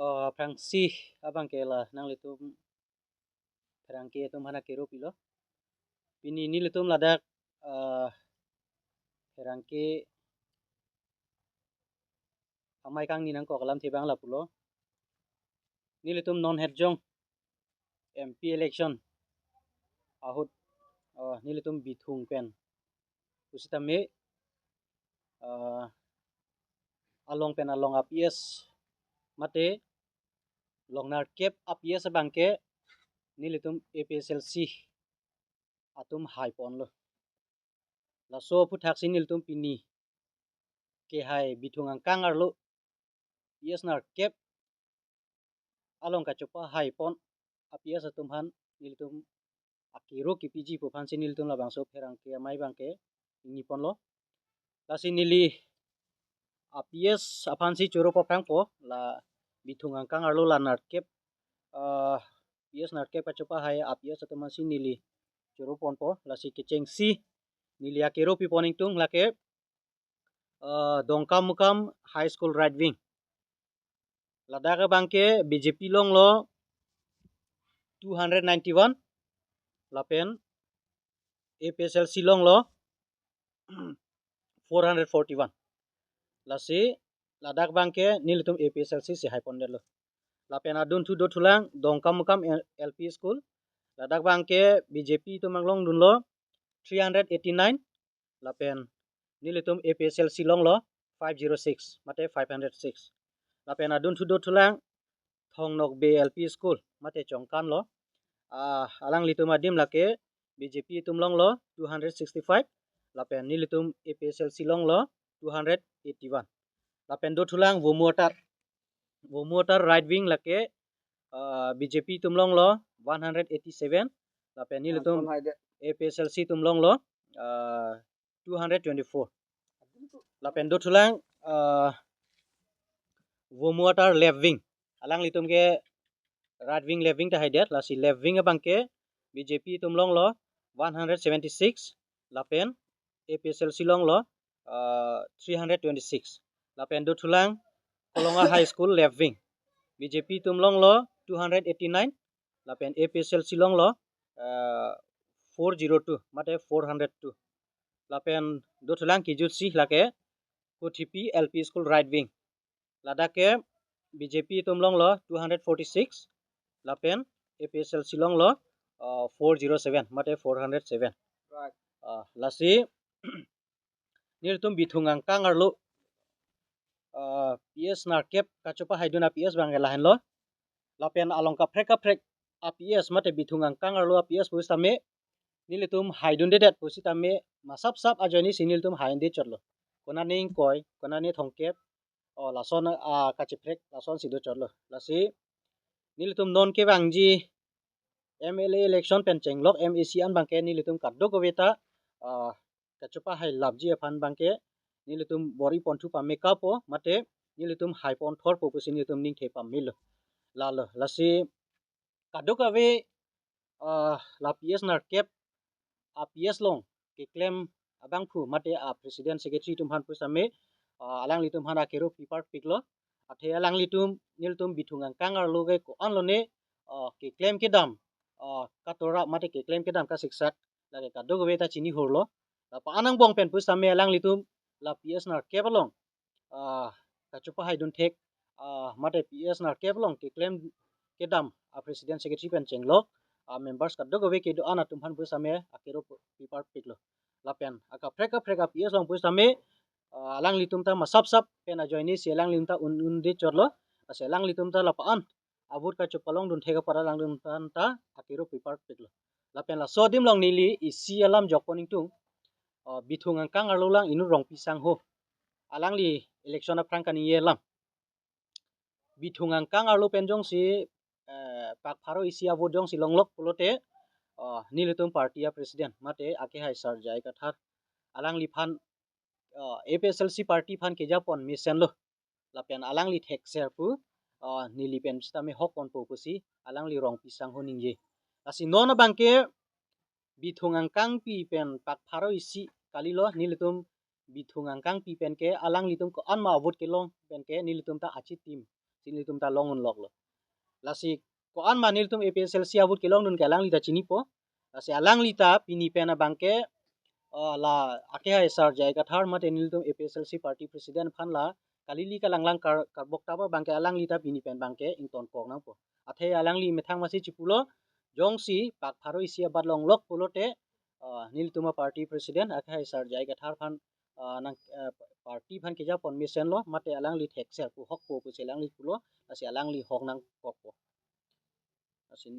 Pherangsi abang kela nang litum pherangke itu mana kero pilo pini ini litum ladak pherangke amei kangni nang ko kalam tebang la pulo ni litum non herjong MP election ahut ni litum bithung pen usita me along pen along APS mate long nar kep APS abangke ni litum APHLC atum high pon lo la so puthak sin litum pini ke hai bithung angkang arlo yes nar kep along kacopa high pon APS atum han nilitum akiro ki PG po phan sin nilitum la bangso pherangke amai bangke ni pon lo la sin nili APS aphan si choro po phang po la bithung angkang arlo la nar kep yes nar kep kacopa hai APS atum sin nili choro pon po la si kecheng si nili akiro pi poning tung la ke dongkam mukam high school right wing ladaka bangke BJP long lo 291 lapen APHLC long lo 441 lasi ladak bangke nilitum APHLC si high ponder lo lapen adun tu do tulang dongkam mukam LP school ladak bangke BJP tu manglong dun lo 389 lapen nilitum APHLC long lo 506 mate 506 lapen adun tu do tulang thong nok be LP school mate chongkan lo alang litum adim lake BJP tum long lo 265 lapen nilitum APHLC long lo 281 lapen do tulang vomuatar right wing lake BJP tum long lo 187 lapen nilitum APHLC tum long lo 224 lapen do tulang vomuatar left wing alang litum ke right wing left wing ta haidet la si left wing abangke BJP tum long lo 176 lapen APHLC long lo 326 lapen do tulang kolonga high school left wing BJP tum long lo 289 lapen APHLC long lo 402 mate 402 lapen do tulang kijut si lake KTP LP school right wing ladake BJP tum long lo 246 lapen APHLC long lo 407 mate 407 right lasi niltum bithung angkang arlo PS narkep kacopa haiduna PS bangela henlo lapen along ka prek APS mate bithung angkang arlo APS pusame nilitum haidun dedet pusitame masap sap ajoni siniltum hainde chotlo konani koi konani thongkep lason kachiprek lason sido chotlo lasi nilitum non ke bangji MLA election penceng lok MEC an bangke nilitum kaddo goweta kacopa hai labji aphan bangke nilitum bori pontu pameka po mate nilitum hai pon thor po pusin nilitum ning the pamilo lalo lasi kaddo kawe la PS narkep APS long ke claim abang phu mate president secretary tum han pusame alang litum han akero pipar piklo athe alang litum niltum bithung angkang arlo ge ko anlone ke claim ke dam katora mate ke claim ke dam ka siksat lage kaddo gowe ta chini horlo la pa anang bong pen pusame alang litum la PS narkep long kachupa haidun thek mate PS narkep long ke claim ke dam president secretary pen chenglo members kaddo gowe ke do ana tum han pusame akero pipar piklo lapen aka freka PS long pusame alang litum ta masap sap pena joini selang litum ta undi chorlo selang litum ta lapaan abut ka chupalong dun thega para lang dun ta akiro pipar piklo lapen la sodim long nili isi alam jokponing tung bithung angkang arlo lang inu rong pisang ho alang li election a prangkani yelam bithung angkang arlo penjong si pak pharo isi abut jong si longlok pulote nilitum party a president mate ake hai sar jai kathar alang li phan APHLC party phan ke japon mission lo lapen alang li thek ser pu nili pen stame hok pon po pusi alang li rong pisang ho ningye asi nona bangke bithung angkang pi pen pak pharo isi kalilo nilitum bithung angkang pi pen ke alang litum ko anma avut ke long pen ke nilitum ta achi tim sinilitum ta long un lok lo lasi ko an manilitum APHLC abut kelong dun kelang lita chini po lasi alang lita pini pena bangke la akha sar jaiga thar mate nilitum APHLC party president phan la kalili ka langlang karbok taba bangke alang lita pini pen bangke ington kok nang po athe alang li methang masi chipulo jongsi pak pharo isia badlong lok polote nilituma party president akha sar jaiga thar phan nang party phan keja pon mission lo mate alang li thek ser pu hok po pu selang li pulo asi alang li hok nang kok po asin